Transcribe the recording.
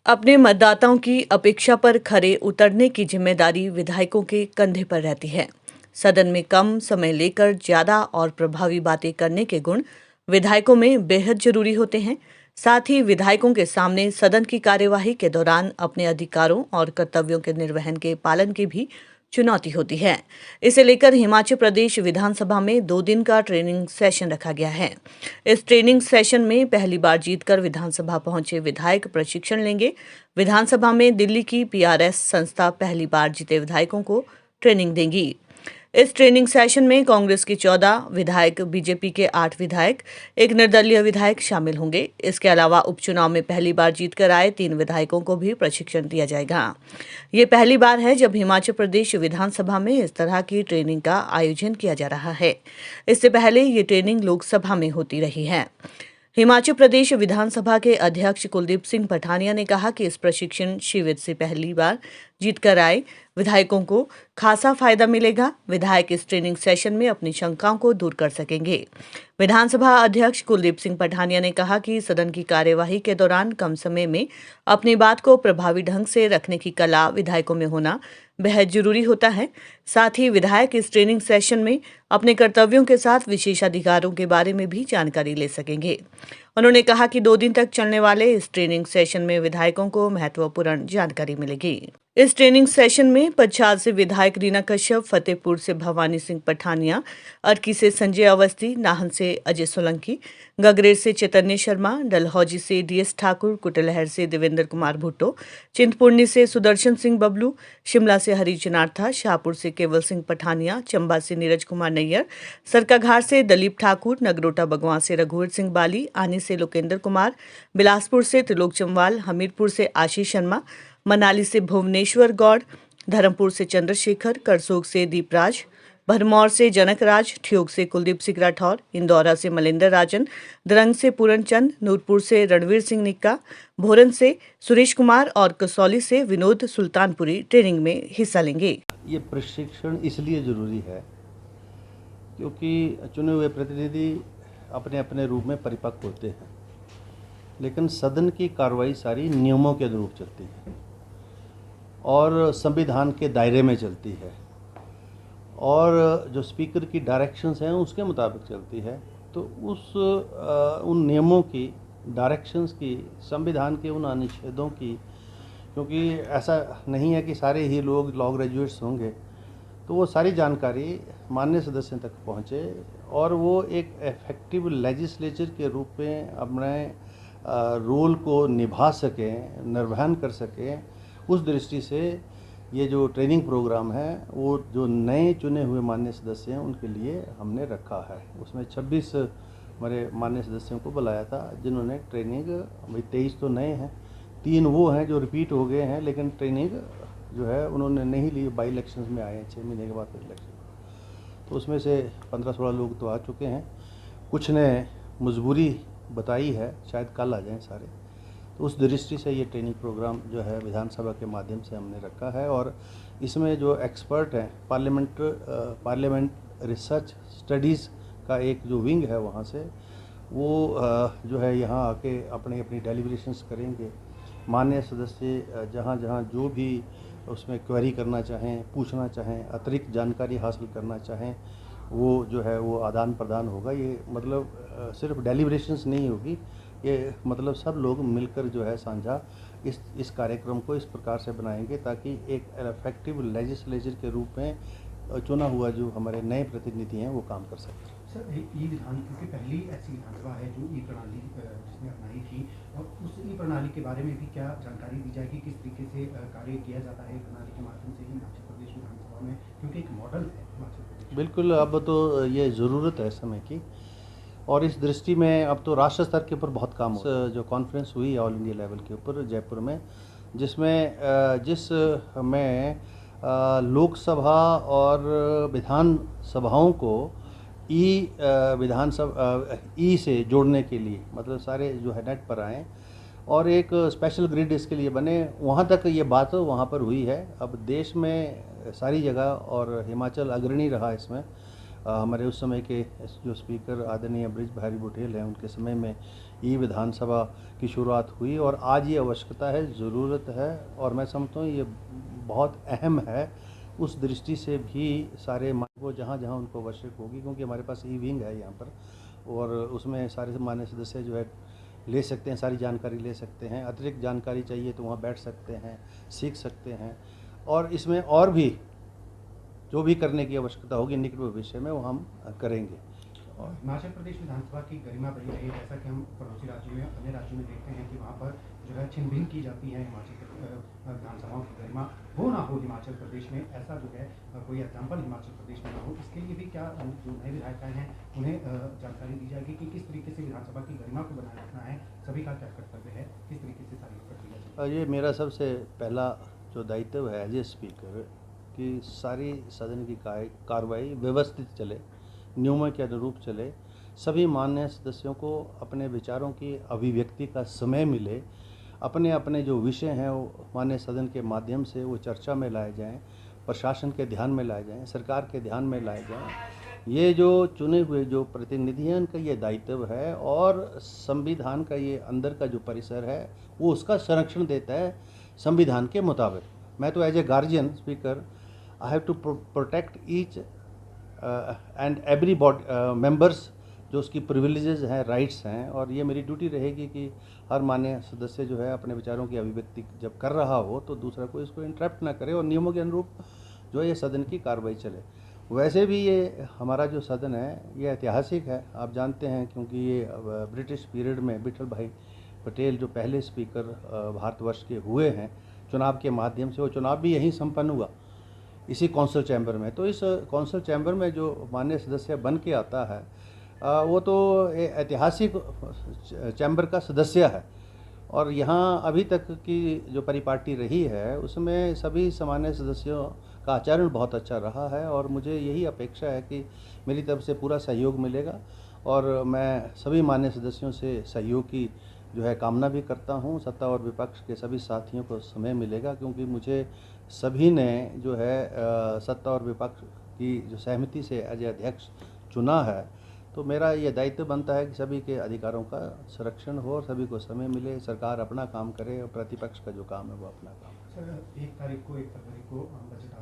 अपने मतदाताओं की अपेक्षा पर खरे उतरने की जिम्मेदारी विधायकों के कंधे पर रहती है। सदन में कम समय लेकर ज्यादा और प्रभावी बातें करने के गुण विधायकों में बेहद जरूरी होते हैं। साथ ही विधायकों के सामने सदन की कार्यवाही के दौरान अपने अधिकारों और कर्तव्यों के निर्वहन के पालन की भी चुनौती होती है। इसे लेकर हिमाचल प्रदेश विधानसभा में 2 दिन का ट्रेनिंग सेशन रखा गया है। इस ट्रेनिंग सेशन में पहली बार जीतकर विधानसभा पहुंचे विधायक प्रशिक्षण लेंगे। विधानसभा में दिल्ली की पीआरएस संस्था पहली बार जीते विधायकों को ट्रेनिंग देंगी। इस ट्रेनिंग सेशन में कांग्रेस के 14 विधायक, बीजेपी के 8 विधायक, एक निर्दलीय विधायक शामिल होंगे। इसके अलावा उपचुनाव में पहली बार जीतकर आए 3 विधायकों को भी प्रशिक्षण दिया जाएगा। ये पहली बार है जब हिमाचल प्रदेश विधानसभा में इस तरह की ट्रेनिंग का आयोजन किया जा रहा है। इससे पहले ये ट्रेनिंग लोकसभा में होती रही है। हिमाचल प्रदेश विधानसभा के अध्यक्ष कुलदीप सिंह पठानिया ने कहा कि इस प्रशिक्षण शिविर से पहली बार जीतकर आए विधायकों को खासा फायदा मिलेगा। विधायक इस ट्रेनिंग सेशन में अपनी शंकाओं को दूर कर सकेंगे। विधानसभा अध्यक्ष कुलदीप सिंह पठानिया ने कहा कि सदन की कार्यवाही के दौरान कम समय में अपनी बात को प्रभावी ढंग से रखने की कला विधायकों में होना बेहद जरूरी होता है। साथ ही विधायक इस ट्रेनिंग सेशन में अपने कर्तव्यों के साथ विशेषाधिकारों के बारे में भी जानकारी ले सकेंगे। उन्होंने कहा कि 2 दिन तक चलने वाले इस ट्रेनिंग सेशन में विधायकों को महत्वपूर्ण जानकारी मिलेगी। इस ट्रेनिंग सेशन में पच्छाद से विधायक रीना कश्यप, फतेहपुर से भवानी सिंह पठानिया, अर्की से संजय अवस्थी, नाहन से अजय सोलंकी, गगरेट से चैतन्य शर्मा, डलहौजी से डीएस ठाकुर, कुटलहर से देवेंद्र कुमार भुट्टो, चिंतपूर्णी से सुदर्शन सिंह बबलू, शिमला से हरी जनार्था, शाहपुर से केवल सिंह पठानिया, चंबा से नीरज कुमार नैयर, सरकाघाट से दलीप ठाकुर, नगरोटा बगवां से रघुवीर सिंह बाली, आनी से लोकेंद्र कुमार, बिलासपुर से त्रिलोक चमवाल, हमीरपुर से आशीष शर्मा, मनाली से भुवनेश्वर गौड़, धर्मपुर से चंद्रशेखर, करसोग से दीपराज, भरमौर से जनक राज, ठियोग से कुलदीप सिंह राठौर, इंदौरा से मलिंदर राजन, दरंग से पूरन चंद, नूरपुर से रणवीर सिंह निक्का, भोरन से सुरेश कुमार और कसौली से विनोद सुल्तानपुरी ट्रेनिंग में हिस्सा लेंगे। ये प्रशिक्षण इसलिए ज़रूरी है क्योंकि चुने हुए प्रतिनिधि अपने अपने रूप में परिपक्व होते हैं, लेकिन सदन की कार्रवाई सारी नियमों के अनुरूप चलती है और संविधान के दायरे में चलती है और जो स्पीकर की डायरेक्शंस हैं उसके मुताबिक चलती है। तो उन नियमों की, डायरेक्शंस की, संविधान के उन अनुच्छेदों की, क्योंकि ऐसा नहीं है कि सारे ही लोग लॉ ग्रेजुएट्स होंगे, तो वो सारी जानकारी माननीय सदस्य तक पहुँचे और वो एक इफेक्टिव लेजिस्लेचर के रूप में अपने रोल को निभा सकें, निर्वहन कर सकें। उस दृष्टि से ये जो ट्रेनिंग प्रोग्राम है वो जो नए चुने हुए माननीय सदस्य हैं उनके लिए हमने रखा है। उसमें 26 हमारे माननीय सदस्यों को बुलाया था जिन्होंने ट्रेनिंग, भाई 23 तो नए हैं, 3 वो हैं जो रिपीट हो गए हैं, लेकिन ट्रेनिंग जो है उन्होंने नहीं ली, बाई इलेक्शंस में आए हैं 6 महीने के बाद फिर इलेक्शन। तो उसमें से 15-16 लोग तो आ चुके हैं, कुछ ने मजबूरी बताई है शायद कल आ जाएं सारे। तो उस दृष्टि से ये ट्रेनिंग प्रोग्राम जो है विधानसभा के माध्यम से हमने रखा है और इसमें जो एक्सपर्ट हैं पार्लियामेंट रिसर्च स्टडीज़ का एक जो विंग है वहाँ से वो जो है यहाँ आके अपनी अपनी डेलिब्रेशंस करेंगे। माननीय सदस्य जहाँ जहाँ जो भी उसमें क्वेरी करना चाहें, पूछना चाहें, अतिरिक्त जानकारी हासिल करना चाहें, वो जो है वो आदान प्रदान होगा। ये मतलब सिर्फ डेलिब्रेशंस नहीं होगी, ये मतलब सब लोग मिलकर जो है साझा इस कार्यक्रम को इस प्रकार से बनाएंगे ताकि एक इफेक्टिव लेजिस्लेचर के रूप में चुना हुआ जो हमारे नए प्रतिनिधि हैं वो काम कर सकें। सर, ई विधान क्योंकि पहली ऐसी विधानसभा है जो ई प्रणाली जिसने अपनाई थी, और उस ई प्रणाली के बारे में भी क्या जानकारी दी जाएगी, किस तरीके से कार्य किया जाता है प्रणाली के माध्यम से ही हिमाचल प्रदेश विधानसभा में, क्योंकि एक मॉडल है हिमाचल प्रदेश। बिल्कुल, अब तो ये ज़रूरत है समय की और इस दृष्टि में अब तो राष्ट्र स्तर के ऊपर बहुत काम हो। जो कॉन्फ्रेंस हुई ऑल इंडिया लेवल के ऊपर जयपुर में, जिसमें लोकसभा और विधान सभाओं को ई से जोड़ने के लिए, मतलब सारे जो है नेट पर आएँ और एक स्पेशल ग्रिड इसके लिए बने। वहाँ तक ये बात वहाँ पर हुई है। अब देश में सारी जगह और हिमाचल अग्रणी रहा इसमें, हमारे उस समय के जो स्पीकर आदरणीय ब्रिज बिहारी बुटेल हैं, उनके समय में ई विधानसभा की शुरुआत हुई और आज ये आवश्यकता है, ज़रूरत है और मैं समझता हूँ ये बहुत अहम है। उस दृष्टि से भी सारे वो जहाँ जहाँ उनको आवश्यक होगी, क्योंकि हमारे पास ई विंग है यहाँ पर और उसमें सारे मान्य सदस्य जो है ले सकते हैं, सारी जानकारी ले सकते हैं। अतिरिक्त जानकारी चाहिए तो वहाँ बैठ सकते हैं, सीख सकते हैं और इसमें और भी जो भी करने की आवश्यकता होगी निकट भविष्य में वो हम करेंगे। और हिमाचल प्रदेश विधानसभा की गरिमा बनी रही, जैसा कि हम पड़ोसी राज्यों में, अन्य राज्यों में देखते हैं कि वहाँ पर जो है छिन-भिन की जाती है हिमाचल विधानसभाओं की गरिमा, वो ना हो हिमाचल प्रदेश में, ऐसा जो है कोई एग्जाम्पल हिमाचल प्रदेश में ना हो। इसके लिए भी क्या जो नए विधायक हैं उन्हें जानकारी दी जाएगी कि किस तरीके से विधानसभा की गरिमा को बनाए रखना है, सभी का क्या कर्तव्य है, किस तरीके से सारी प्रक्रिया चलेगी? ये मेरा सबसे पहला जो दायित्व है एज ए स्पीकर कि सारी सदन की कार्रवाई व्यवस्थित चले, नियमों के अनुरूप चले, सभी माननीय सदस्यों को अपने विचारों की अभिव्यक्ति का समय मिले, अपने अपने जो विषय हैं वो माननीय सदन के माध्यम से वो चर्चा में लाए जाएं, प्रशासन के ध्यान में लाए जाएं, सरकार के ध्यान में लाए जाएं। ये जो चुने हुए जो प्रतिनिधि हैं उनका ये दायित्व है और संविधान का ये अंदर का जो परिसर है वो उसका संरक्षण देता है संविधान के मुताबिक। मैं तो as a guardian speaker I have to protect each and every members जो उसकी प्रिविलेजेस हैं, राइट्स हैं और ये मेरी ड्यूटी रहेगी कि हर मान्य सदस्य जो है अपने विचारों की अभिव्यक्ति जब कर रहा हो तो दूसरा कोई इसको इंटरप्ट ना करे और नियमों के अनुरूप जो है ये सदन की कार्रवाई चले। वैसे भी ये हमारा जो सदन है ये ऐतिहासिक है, आप जानते हैं, क्योंकि ये ब्रिटिश पीरियड में विठल भाई पटेल जो पहले स्पीकर भारतवर्ष के हुए हैं, चुनाव के माध्यम से वो चुनाव भी यहीं संपन्न हुआ इसी कौंसल चैम्बर में। तो इस कौंसल चैम्बर में जो मान्य सदस्य बन के आता है वो तो ऐतिहासिक चैम्बर का सदस्य है और यहाँ अभी तक की जो परिपाटी रही है उसमें सभी सामान्य सदस्यों का आचरण बहुत अच्छा रहा है और मुझे यही अपेक्षा है कि मेरी तरफ से पूरा सहयोग मिलेगा और मैं सभी मान्य सदस्यों से सहयोग की जो है कामना भी करता हूँ। सत्ता और विपक्ष के सभी साथियों को समय मिलेगा क्योंकि मुझे सभी ने जो है सत्ता और विपक्ष की जो सहमति से एज अध्यक्ष चुना है, तो मेरा ये दायित्व बनता है कि सभी के अधिकारों का संरक्षण हो और सभी को समय मिले, सरकार अपना काम करे और प्रतिपक्ष का जो काम है वो अपना काम करे। सर, 1 फरवरी को बजट